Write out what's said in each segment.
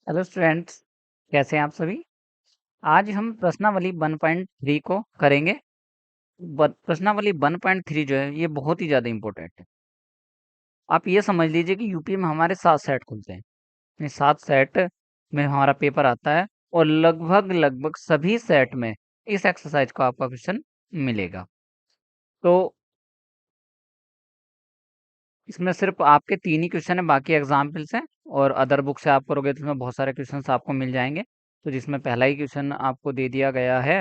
Hello students, कैसे हैं आप सभी। आज हम प्रश्नावली 1.3 को करेंगे। प्रश्नावली 1.3 जो है ये बहुत ही ज़्यादा इम्पोर्टेंट है। आप ये समझ लीजिए कि यूपी में हमारे 7 सेट खुलते हैं। इन 7 सेट में हमारा पेपर आता है और लगभग लगभग सभी सेट में इस एक्सरसाइज को आपका क्वेश्चन मिलेगा। तो इसमें सिर्फ आपके 3 ही क्वेश्चन है, बाकी एग्जाम्पल्स हैं। और अदर बुक से आप करोगे तो इसमें बहुत सारे क्वेश्चंस आपको मिल जाएंगे। तो जिसमें पहला ही क्वेश्चन आपको दे दिया गया है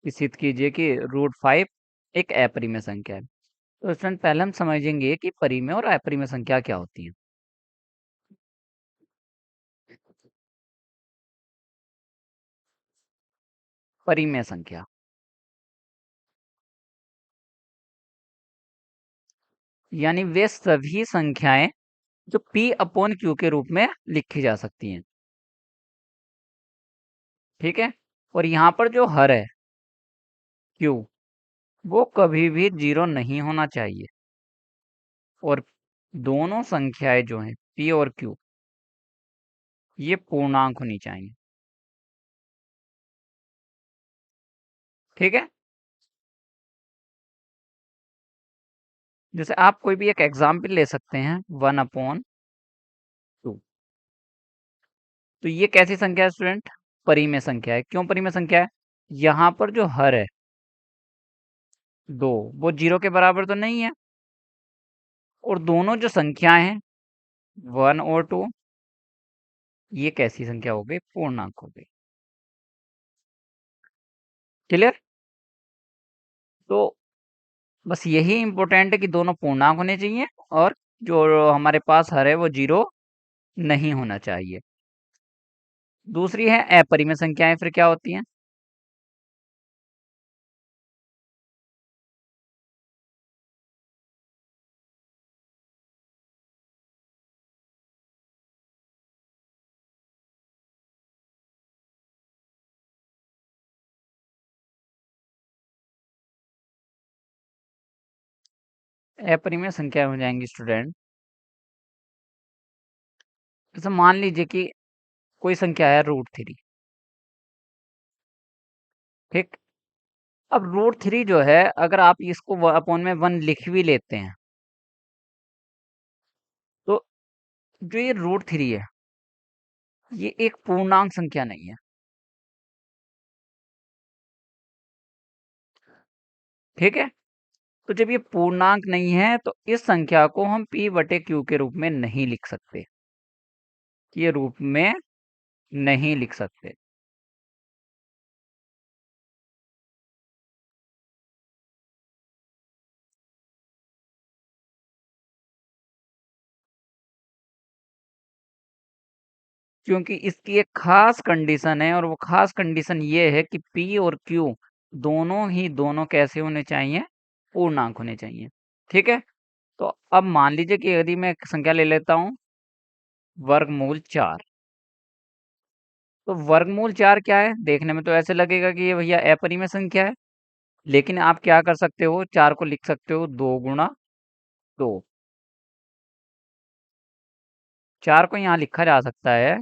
कि सिद्ध कीजिए कि √5 एक अपरिमेय संख्या है। तो स्टूडेंट, पहले हम समझेंगे कि परिमेय और अपरिमेय संख्या क्या होती है। परिमेय संख्या यानी वे सभी संख्याएं जो P/Q के रूप में लिखी जा सकती हैं। ठीक है। और यहाँ पर जो हर है Q, वो कभी भी 0 नहीं होना चाहिए। और दोनों संख्याएं जो हैं P और Q, ये पूर्णांक होनी चाहिए। ठीक है। जैसे आप कोई भी एक एग्जाम्पल ले सकते हैं, 1/2। तो ये कैसी संख्या है स्टूडेंट? परिमेय संख्या है। क्यों परिमेय संख्या है? यहाँ पर जो हर है 2, वो 0 के बराबर तो नहीं है। और दोनों जो संख्याएं हैं 1 और 2, ये कैसी संख्या हो गई? पूर्णांक हो गई। क्लियर? तो बस यही इंपॉर्टेंट है कि दोनों पूर्णांक होने चाहिए और जो हमारे पास हर है वो 0 नहीं होना चाहिए। दूसरी है अपरिमेय संख्याएं। फिर क्या होती हैं? अपरिमेय संख्या हो जाएंगी स्टूडेंट। जैसे मान लीजिए कि कोई संख्या है √3। ठीक। अब √3 जो है, अगर आप इसको अपॉन में 1 लिख भी लेते हैं, तो जो ये √3 है, ये एक पूर्णांक संख्या नहीं है। ठीक है। तो जब ये पूर्णांक नहीं है तो इस संख्या को हम P/Q के रूप में नहीं लिख सकते। ये रूप में नहीं लिख सकते। क्योंकि इसकी एक खास कंडीशन है, और वो खास कंडीशन ये है कि P और Q दोनों कैसे होने चाहिए? पूर्णांक होने चाहिए। ठीक है। तो अब मान लीजिए कि यदि मैं एक संख्या ले लेता हूं, वर्गमूल 4। तो वर्गमूल 4 क्या है? देखने में तो ऐसे लगेगा कि ये भैया अपरिमेय संख्या है। लेकिन आप क्या कर सकते हो? 4 को लिख सकते हो 2 × 2। 4 को यहाँ लिखा जा सकता है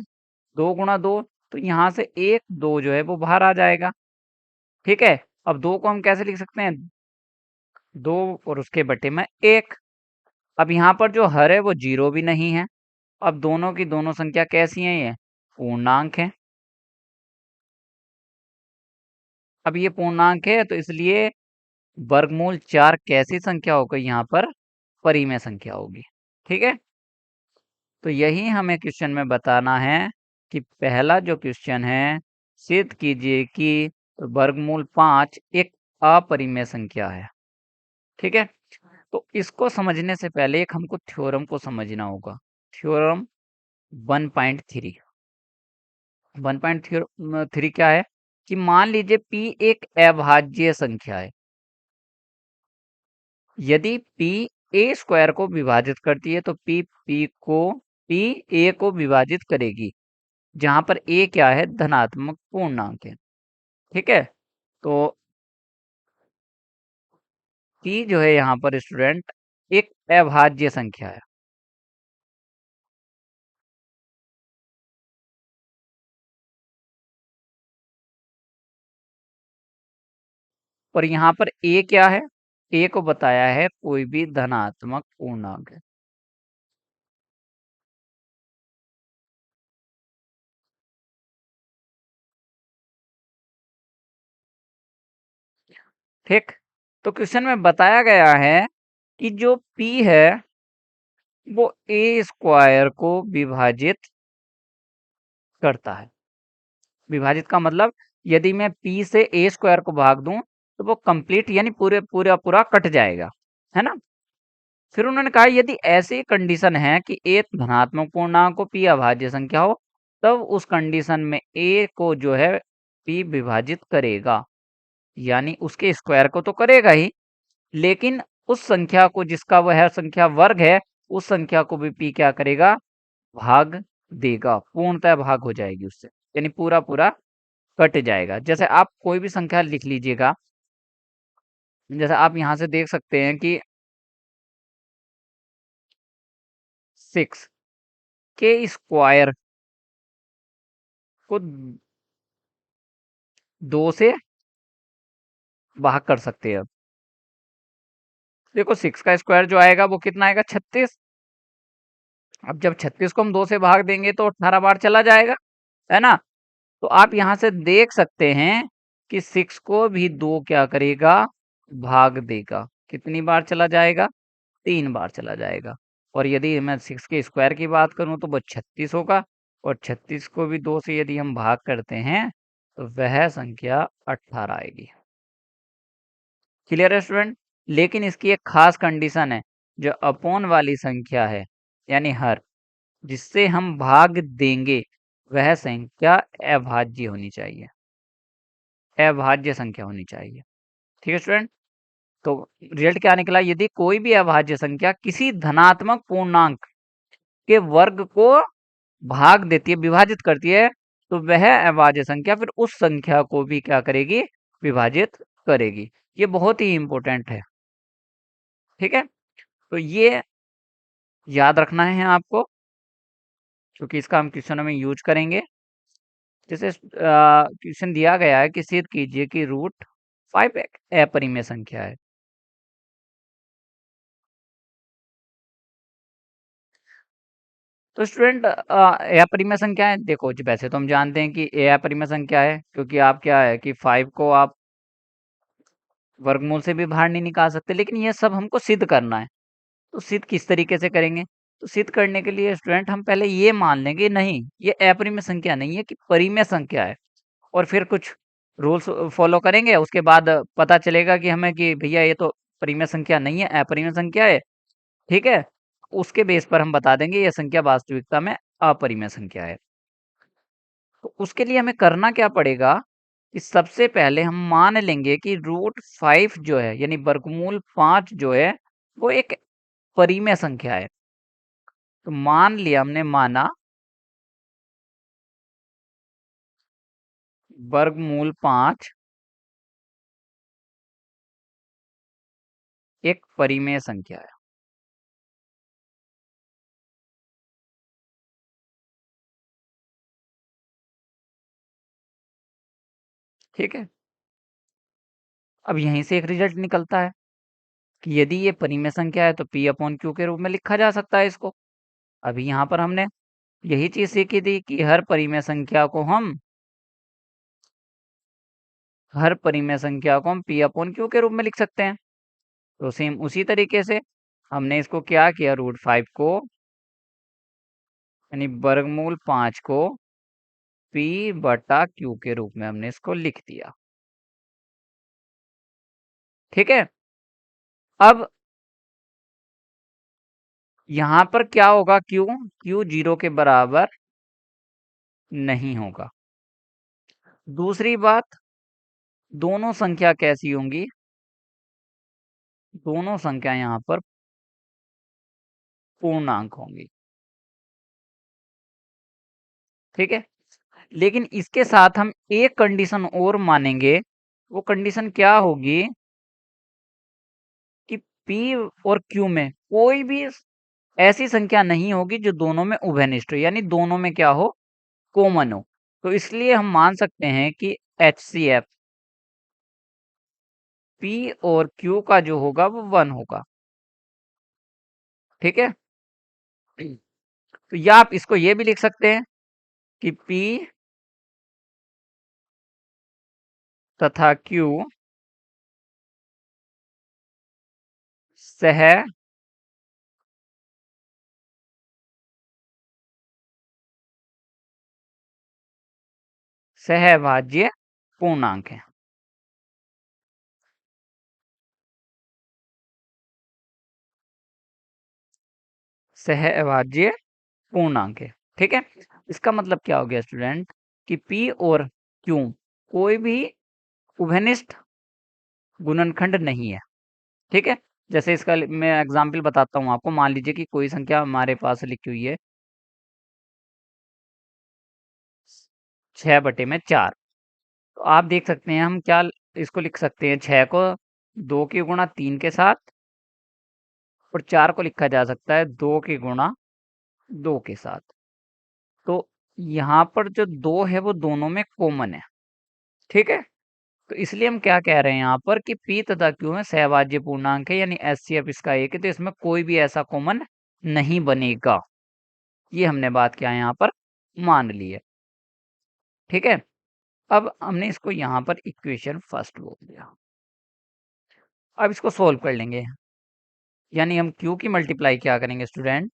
2 × 2। तो यहाँ से एक 2 जो है वो बाहर आ जाएगा। ठीक है। अब 2 को हम कैसे लिख सकते हैं? 2 और उसके बटे में 1। अब यहाँ पर जो हर है वो 0 भी नहीं है। अब दोनों की दोनों संख्या कैसी हैं? ये पूर्णांक है। अब ये पूर्णांक है तो इसलिए वर्गमूल 4 कैसी संख्या हो गई? यहाँ पर परिमेय संख्या होगी। ठीक है। तो यही हमें क्वेश्चन में बताना है कि पहला जो क्वेश्चन है, सिद्ध कीजिए कि वर्गमूल 5 एक अपरिमेय संख्या है। ठीक है। तो इसको समझने से पहले एक हमको थ्योरम को समझना होगा। थ्योरम 1.3। 1.3 क्या है? कि मान लीजिए P एक अभाज्य संख्या है। यदि P a² को विभाजित करती है तो P a को विभाजित करेगी, जहां पर a क्या है? धनात्मक पूर्णांक है। ठीक है। तो P जो है यहाँ पर स्टूडेंट एक अभाज्य संख्या है। और यहाँ पर ए क्या है? ए को बताया है कोई भी धनात्मक पूर्णांक है। ठीक, तो क्वेश्चन में बताया गया है कि जो p है वो ए स्क्वायर को विभाजित करता है। विभाजित का मतलब यदि मैं p से ए स्क्वायर को भाग दूं तो वो कंप्लीट यानी पूरा कट जाएगा, है ना। फिर उन्होंने कहा यदि ऐसी कंडीशन है कि ए धनात्मक पूर्णांक को p अभाज्य संख्या हो, तब उस कंडीशन में a को जो है p विभाजित करेगा, यानी उसके स्क्वायर को तो करेगा ही, लेकिन उस संख्या को जिसका वह संख्या वर्ग है उस संख्या को भी p क्या करेगा? भाग देगा, पूर्णतः भाग हो जाएगी उससे, यानी पूरा कट जाएगा। जैसे आप कोई भी संख्या लिख लीजिएगा, जैसे आप यहाँ से देख सकते हैं कि 6 के स्क्वायर को 2 से भाग कर सकते हैं। देखो 6 का स्क्वायर जो आएगा वो कितना आएगा? 36। अब जब 36 को हम 2 से भाग देंगे तो 18 बार चला जाएगा, है ना। तो आप यहाँ से देख सकते हैं कि 6 को भी 2 क्या करेगा? भाग देगा। कितनी बार चला जाएगा? 3 बार चला जाएगा। और यदि मैं 6 के स्क्वायर की बात करूं तो वो 36 होगा, और 36 को भी 2 से यदि हम भाग करते हैं तो वह संख्या 18 आएगी। क्लियर है स्टूडेंट? लेकिन इसकी एक खास कंडीशन है, जो अपॉन वाली संख्या है यानी हर, जिससे हम भाग देंगे वह संख्या अभाज्य होनी चाहिए, अभाज्य संख्या होनी चाहिए। ठीक है स्टूडेंट? तो रिजल्ट क्या निकला? यदि कोई भी अभाज्य संख्या किसी धनात्मक पूर्णांक के वर्ग को भाग देती है, विभाजित करती है, तो वह अभाज्य संख्या फिर उस संख्या को भी क्या करेगी? विभाजित करेगी। ये बहुत ही इंपॉर्टेंट है। ठीक है, तो ये याद रखना है आपको, क्योंकि इसका हम क्वेश्चनों में यूज करेंगे। जैसे क्वेश्चन दिया गया है कि सिद्ध कीजिए कि रूट 5 एक अपरिमेय संख्या है। तो स्टूडेंट अपरिमेय संख्या है, देखो जी वैसे तो हम जानते हैं कि ए अपरिमेय संख्या है, क्योंकि आप क्या है कि 5 को आप वर्गमूल से भी बाहर नहीं निकाल सकते, लेकिन ये सब हमको सिद्ध करना है। तो सिद्ध किस तरीके से करेंगे? तो सिद्ध करने के लिए स्टूडेंट हम पहले ये मान लेंगे नहीं, ये अपरिमेय संख्या नहीं है कि परिमेय संख्या है, और फिर कुछ रूल्स फॉलो करेंगे। उसके बाद पता चलेगा कि हमें कि भैया ये तो परिमेय संख्या नहीं है, अपरिमेय संख्या है। ठीक है, उसके बेस पर हम बता देंगे ये संख्या वास्तविकता में अपरिमेय संख्या है। तो उसके लिए हमें करना क्या पड़ेगा कि सबसे पहले हम मान लेंगे कि रूट 5 जो है यानी वर्गमूल 5 जो है वो एक परिमेय संख्या है। तो मान लिया हमने, माना वर्गमूल 5 एक परिमेय संख्या है। ठीक है, अब यहीं से एक रिजल्ट निकलता है कि यदि ये परिमेय संख्या है तो p अपॉन क्यू के रूप में लिखा जा सकता है इसको। अभी यहाँ पर हमने यही चीज सीखी थी कि हर परिमेय संख्या को हम p अपॉन क्यू के रूप में लिख सकते हैं। तो सेम उसी तरीके से हमने इसको क्या किया, रूट 5 को यानी वर्गमूल 5 को p बटा q के रूप में हमने इसको लिख दिया। ठीक है, अब यहाँ पर क्या होगा? q 0 के बराबर नहीं होगा। दूसरी बात, दोनों संख्या कैसी होंगी? दोनों संख्या यहाँ पर पूर्णांक होंगी। ठीक है, लेकिन इसके साथ हम एक कंडीशन और मानेंगे। वो कंडीशन क्या होगी कि p और q में कोई भी ऐसी संख्या नहीं होगी जो दोनों में उभयनिष्ठ हो, यानी दोनों में क्या हो? कॉमन हो। तो इसलिए हम मान सकते हैं कि HCF P और Q का जो होगा वो 1 होगा। ठीक है, तो या आप इसको ये भी लिख सकते हैं कि P तथा Q सह सहभाज्य पूर्णांक है। सहभाज्य पूर्णांक है। ठीक है, इसका मतलब क्या हो गया स्टूडेंट कि P और Q कोई भी उभयनिष्ठ गुणनखंड नहीं है। ठीक है, जैसे इसका मैं एग्जाम्पल बताता हूँ आपको। मान लीजिए कि कोई संख्या हमारे पास लिखी हुई है 6/4। तो आप देख सकते हैं हम क्या इसको लिख सकते हैं, 6 को 2 की गुणा 3 के साथ, और 4 को लिखा जा सकता है 2 की गुणा 2 के साथ। तो यहाँ पर जो 2 है वो दोनों में कॉमन है। ठीक है, तो इसलिए हम क्या कह रहे हैं यहाँ पर कि P तथा Q में सहभाज्य पूर्णांक है, यानी HCF इसका एक है, तो इसमें कोई भी ऐसा कॉमन नहीं बनेगा। ये हमने बात क्या है यहाँ पर मान ली है। ठीक है, अब हमने इसको यहाँ पर इक्वेशन फर्स्ट बोल दिया। अब इसको सोल्व कर लेंगे, यानी हम Q की मल्टीप्लाई क्या करेंगे स्टूडेंट,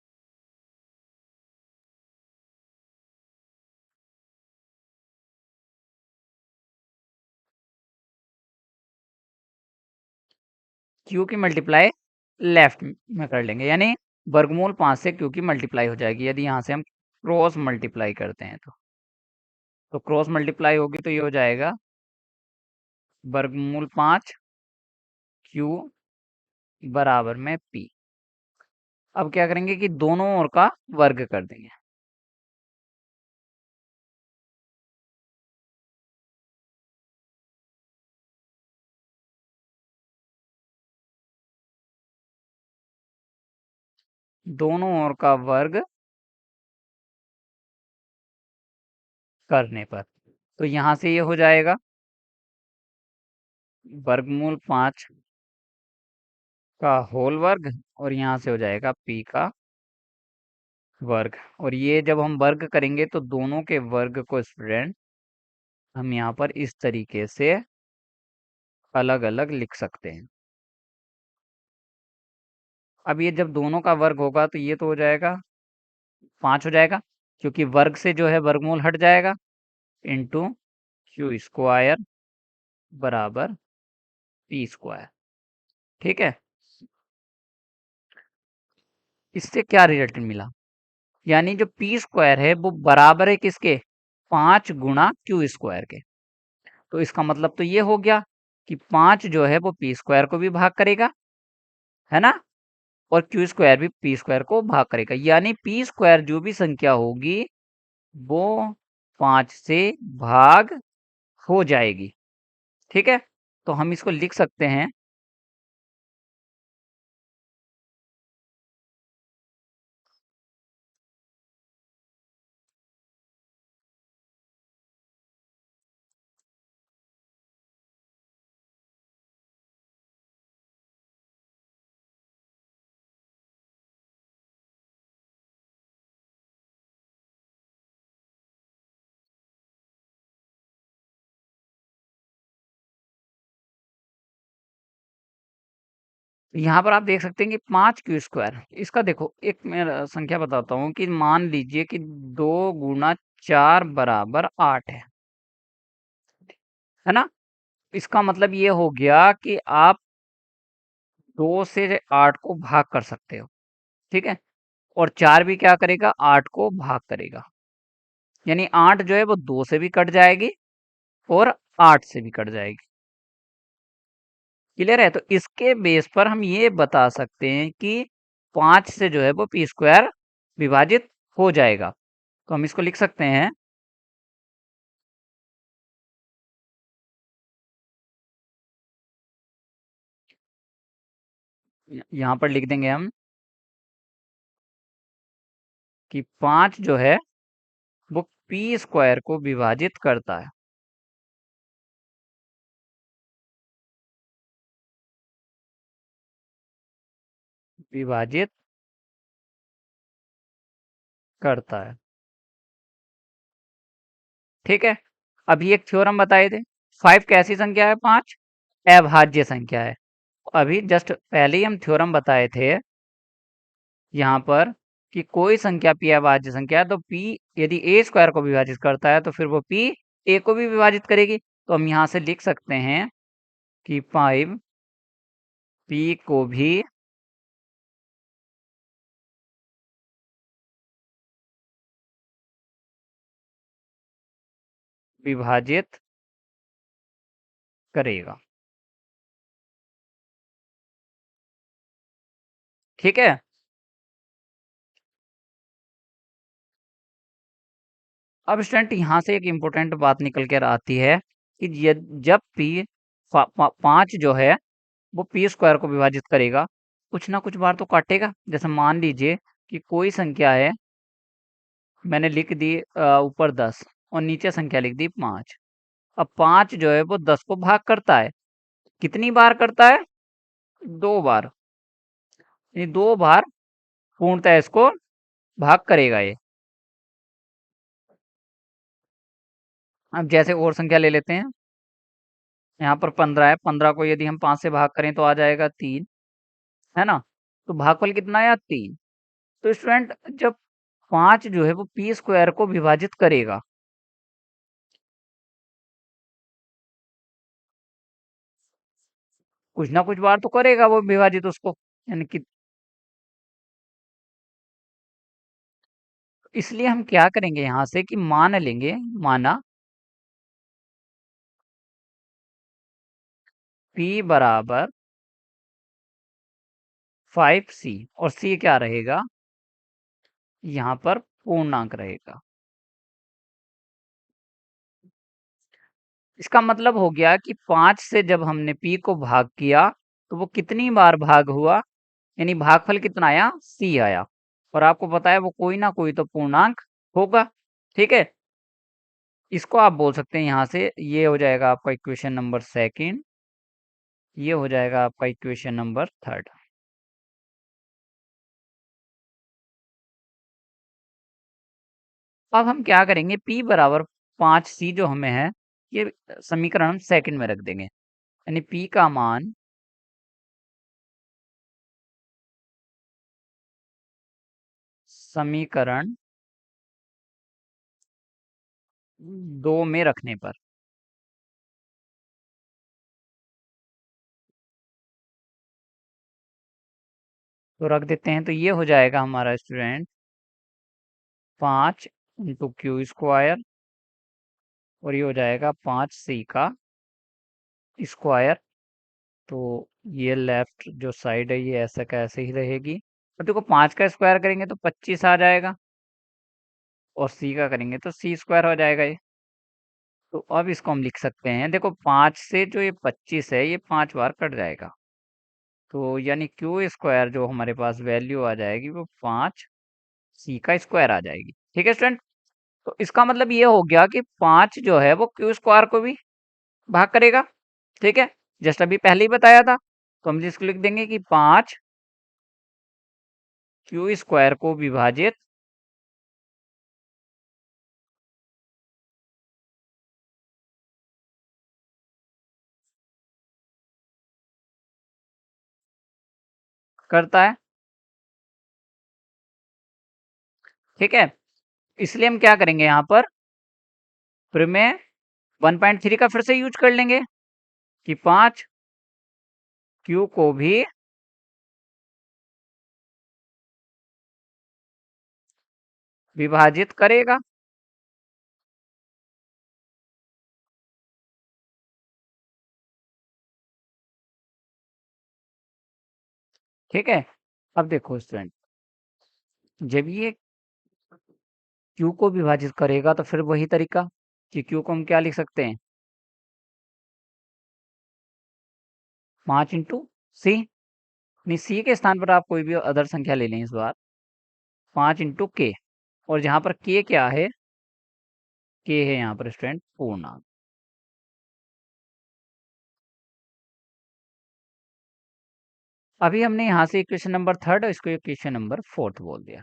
Q की मल्टीप्लाई लेफ्ट में कर लेंगे, यानी वर्गमूल 5 से Q की मल्टीप्लाई हो जाएगी। यदि यहाँ से हम क्रॉस मल्टीप्लाई करते हैं तो क्रॉस मल्टीप्लाई होगी तो ये हो जाएगा वर्गमूल 5 Q बराबर में P। अब क्या करेंगे कि दोनों ओर का वर्ग कर देंगे। दोनों ओर का वर्ग करने पर तो यहाँ से ये हो जाएगा वर्गमूल 5 का होल वर्ग, और यहाँ से हो जाएगा P का वर्ग। और ये जब हम वर्ग करेंगे तो दोनों के वर्ग को स्टूडेंट हम यहाँ पर इस तरीके से अलग अलग लिख सकते हैं। अब ये जब दोनों का वर्ग होगा तो ये तो हो जाएगा 5 हो जाएगा, क्योंकि वर्ग से जो है वर्गमूल हट जाएगा, इंटू Q² बराबर P²। ठीक है, इससे क्या रिजल्ट मिला, यानी जो P² है वो बराबर है किसके, 5 गुणा Q² के। तो इसका मतलब तो ये हो गया कि 5 जो है वो P² को भी भाग करेगा, है ना, और Q² भी P² को भाग करेगा, यानी P² जो भी संख्या होगी वो 5 से भाग हो जाएगी। ठीक है, तो हम इसको लिख सकते हैं यहाँ पर आप देख सकते हैं कि 5Q²। इसका देखो एक मैं संख्या बताता हूँ कि मान लीजिए कि 2 गुणा 4 बराबर 8 है ना। इसका मतलब ये हो गया कि आप 2 से 8 को भाग कर सकते हो। ठीक है, और 4 भी क्या करेगा, 8 को भाग करेगा, यानी 8 जो है वो 2 से भी कट जाएगी और 8 से भी कट जाएगी। क्लियर है, तो इसके बेस पर हम ये बता सकते हैं कि 5 से जो है वो P² विभाजित हो जाएगा। तो हम इसको लिख सकते हैं यहाँ पर लिख देंगे हम कि 5 जो है वो P² को विभाजित करता है। विभाजित करता है। ठीक है। अभी एक थ्योरम बताए थे, 5 कैसी संख्या है? 5 अभाज्य संख्या है। अभी जस्ट पहले ही हम थ्योरम बताए थे यहाँ पर कि कोई संख्या p अभाज्य संख्या है तो p यदि a स्क्वायर को विभाजित करता है तो फिर वो p a को भी विभाजित करेगी। तो हम यहाँ से लिख सकते हैं कि 5 p को भी विभाजित करेगा। ठीक है। अब स्टूडेंट यहाँ से एक इम्पोर्टेंट बात निकल कर आती है कि जब p 5 जो है वो p स्क्वायर को विभाजित करेगा, कुछ ना कुछ बार तो काटेगा। जैसे मान लीजिए कि कोई संख्या है, मैंने लिख दी ऊपर 10 और नीचे संख्या लिख दी 5। अब 5 जो है वो 10 को भाग करता है। कितनी बार करता है? 2 बार। ये 2 बार पूर्णतः इसको भाग करेगा ये। अब जैसे और संख्या ले लेते हैं, यहाँ पर 15 है, 15 को यदि हम 5 से भाग करें तो आ जाएगा 3, है ना? तो भागफल कितना आया? 3। तो स्टूडेंट जब 5 जो है वो p स्क्वायर को विभाजित करेगा, कुछ ना कुछ बार तो करेगा वो विभाजित उसको, यानी कि इसलिए हम क्या करेंगे यहाँ से कि मान लेंगे, माना p बराबर 5c और c क्या रहेगा? यहाँ पर पूर्णांक रहेगा। इसका मतलब हो गया कि 5 से जब हमने p को भाग किया तो वो कितनी बार भाग हुआ, यानी भागफल कितना आया? c आया। और आपको पता है वो कोई ना कोई तो पूर्णांक होगा। ठीक है। इसको आप बोल सकते हैं यहाँ से, ये हो जाएगा आपका इक्वेशन नंबर सेकंड, ये हो जाएगा आपका इक्वेशन नंबर थर्ड। अब हम क्या करेंगे, p बराबर 5c जो हमें है, ये समीकरण हम सेकंड में रख देंगे, यानी p का मान समीकरण 2 में रखने पर तो रख देते हैं। तो ये हो जाएगा हमारा स्टूडेंट 5 × q² और ये हो जाएगा 5c का स्क्वायर। तो ये लेफ्ट जो साइड है ये ऐसा का ऐसे ही रहेगी। और देखो 5 का स्क्वायर करेंगे तो 25 आ जाएगा और c का करेंगे तो c स्क्वायर हो जाएगा ये। तो अब इसको हम लिख सकते हैं, देखो 5 से जो ये 25 है ये 5 बार कट जाएगा, तो यानी क्यू स्क्वायर जो हमारे पास वैल्यू आ जाएगी वो 5 c का स्क्वायर आ जाएगी। ठीक है स्टूडेंट। तो इसका मतलब ये हो गया कि 5 जो है वो क्यू स्क्वायर को भी भाग करेगा। ठीक है। जस्ट अभी पहले ही बताया था, तो हम इसको लिख देंगे कि 5 क्यू स्क्वायर को विभाजित करता है। ठीक है। इसलिए हम क्या करेंगे यहाँ पर प्रमेय 1.3 का फिर से यूज कर लेंगे कि 5 क्यू को भी विभाजित करेगा। ठीक है। अब देखो स्टूडेंट, जब ये क्यू को विभाजित करेगा तो फिर वही तरीका कि क्यू को हम क्या लिख सकते हैं, 5 इंटू सी। नहीं, सी के स्थान पर आप कोई भी अदर संख्या ले लें इस बार, 5 इंटू के। और जहां पर के क्या है, के है यहाँ पर स्टूडेंट पूर्णांक। अभी हमने यहाँ से इक्वेशन नंबर 3 और इसको इक्वेशन नंबर 4 बोल दिया।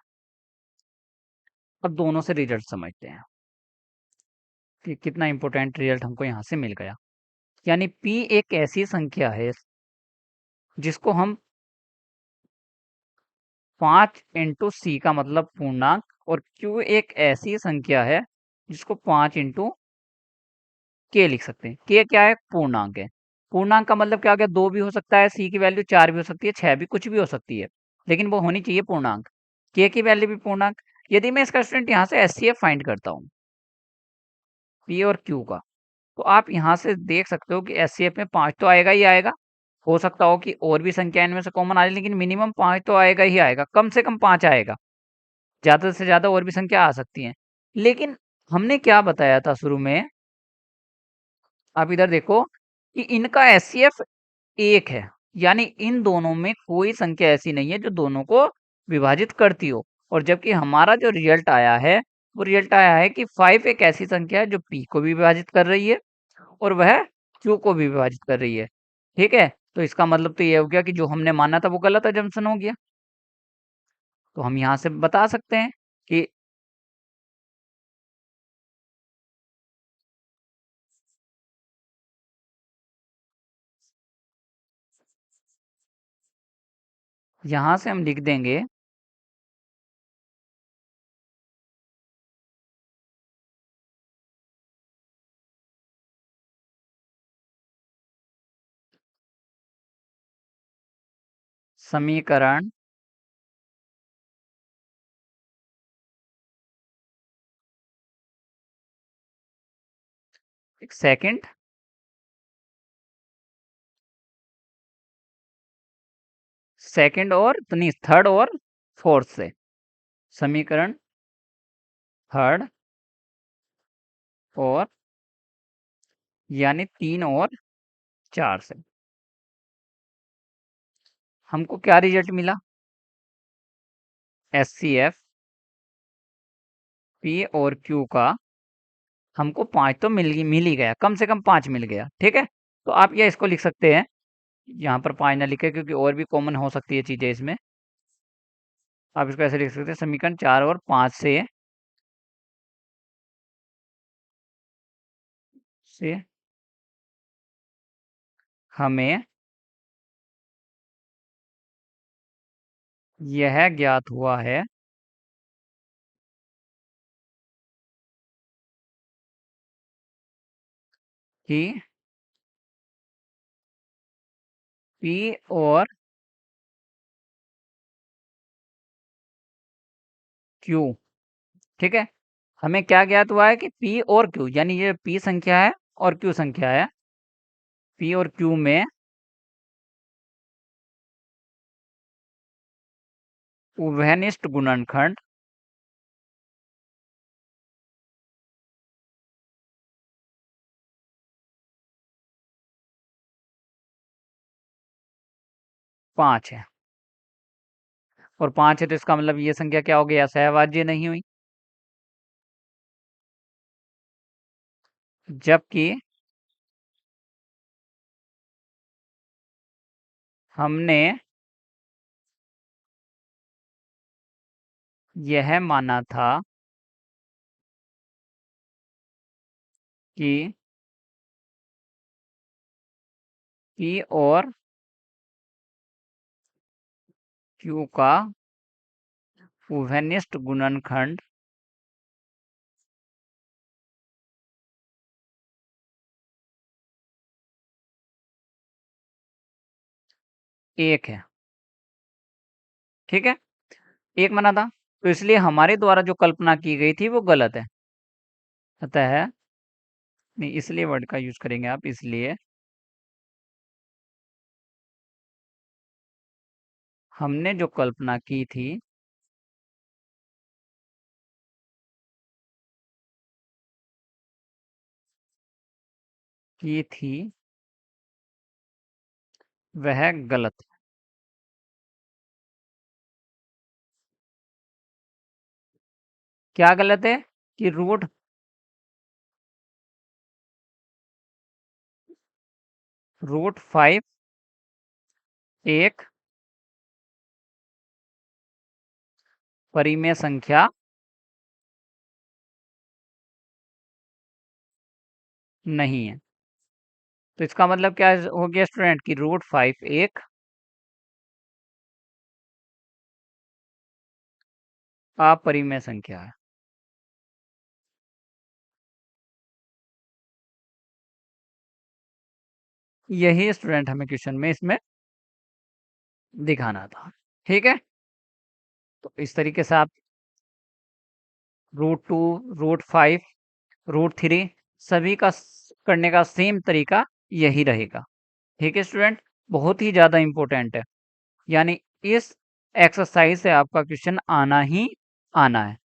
अब दोनों से रिजल्ट समझते हैं कि कितना इंपॉर्टेंट रिजल्ट हमको यहाँ से मिल गया। यानी p एक ऐसी संख्या है जिसको हम 5 इंटू सी का मतलब पूर्णांक, और q एक ऐसी संख्या है जिसको 5 इंटू के लिख सकते हैं। के क्या है? पूर्णांक है। पूर्णांक का मतलब क्या हो गया? 2 भी हो सकता है, सी की वैल्यू 4 भी हो सकती है, 6 भी, कुछ भी हो सकती है, लेकिन वो होनी चाहिए पूर्णांक। के की वैल्यू भी पूर्णांक। यदि मैं इसका स्टूडेंट यहाँ से एचसीएफ फाइंड करता हूँ पी और क्यू का, तो आप यहाँ से देख सकते हो कि एचसीएफ में 5 तो आएगा ही आएगा। हो सकता हो कि और भी संख्या इनमें से कॉमन आ जाए, लेकिन मिनिमम 5 तो आएगा ही आएगा, कम से कम 5 आएगा। ज्यादा से ज्यादा और भी संख्या आ सकती है। लेकिन हमने क्या बताया था शुरू में, आप इधर देखो कि इनका एचसीएफ 1 है। यानी इन दोनों में कोई संख्या ऐसी नहीं है जो दोनों को विभाजित करती हो। और जबकि हमारा जो रिजल्ट आया है, वो रिजल्ट आया है कि 5 एक ऐसी संख्या है जो p को भी विभाजित कर रही है और वह q को भी विभाजित कर रही है। ठीक है, तो इसका मतलब तो ये हो गया कि जो हमने माना था वो गलत अजम्पशन हो गया। तो हम यहाँ से बता सकते हैं कि यहाँ से हम लिख देंगे समीकरण एक सेकंड सेकंड और तो नहीं, थर्ड और फोर्थ से। समीकरण थर्ड और यानी 3 और 4 से हमको क्या रिजल्ट मिला? एस सी एफ पी और क्यू का हमको 5 तो मिल ही गया, कम से कम 5 मिल गया। ठीक है, तो आप ये इसको लिख सकते हैं, यहाँ पर 5 ना लिखे क्योंकि और भी कॉमन हो सकती है चीजें इसमें। आप इसको ऐसे लिख सकते हैं, समीकरण 4 और 5 से हमें यह ज्ञात हुआ है कि P और Q, ठीक है, हमें क्या ज्ञात हुआ है कि P और Q, यानी ये P संख्या है और Q संख्या है, P और Q में उभयनिष्ठ गुणनखंड पाँच है। और 5 है तो इसका मतलब ये संख्या क्या हो गया? सहभाज्य नहीं हुई। जबकि हमने यह माना था कि P और Q का उभयनिष्ठ गुणनखंड एक है। ठीक है, एक माना था, तो इसलिए हमारे द्वारा जो कल्पना की गई थी वो गलत है। अतः नहीं, इसलिए वर्ड का यूज करेंगे आप, इसलिए हमने जो कल्पना की थी वह गलत है। क्या गलत है? कि रूट 5 एक परिमेय संख्या नहीं है। तो इसका मतलब क्या हो गया स्टूडेंट कि √5 एक अपरिमेय संख्या है। यही स्टूडेंट हमें क्वेश्चन में इसमें दिखाना था। ठीक है, तो इस तरीके से आप √2, √5, √3 सभी का करने का सेम तरीका यही रहेगा। ठीक है स्टूडेंट, बहुत ही ज़्यादा इम्पोर्टेंट है, यानी इस एक्सरसाइज से आपका क्वेश्चन आना ही आना है।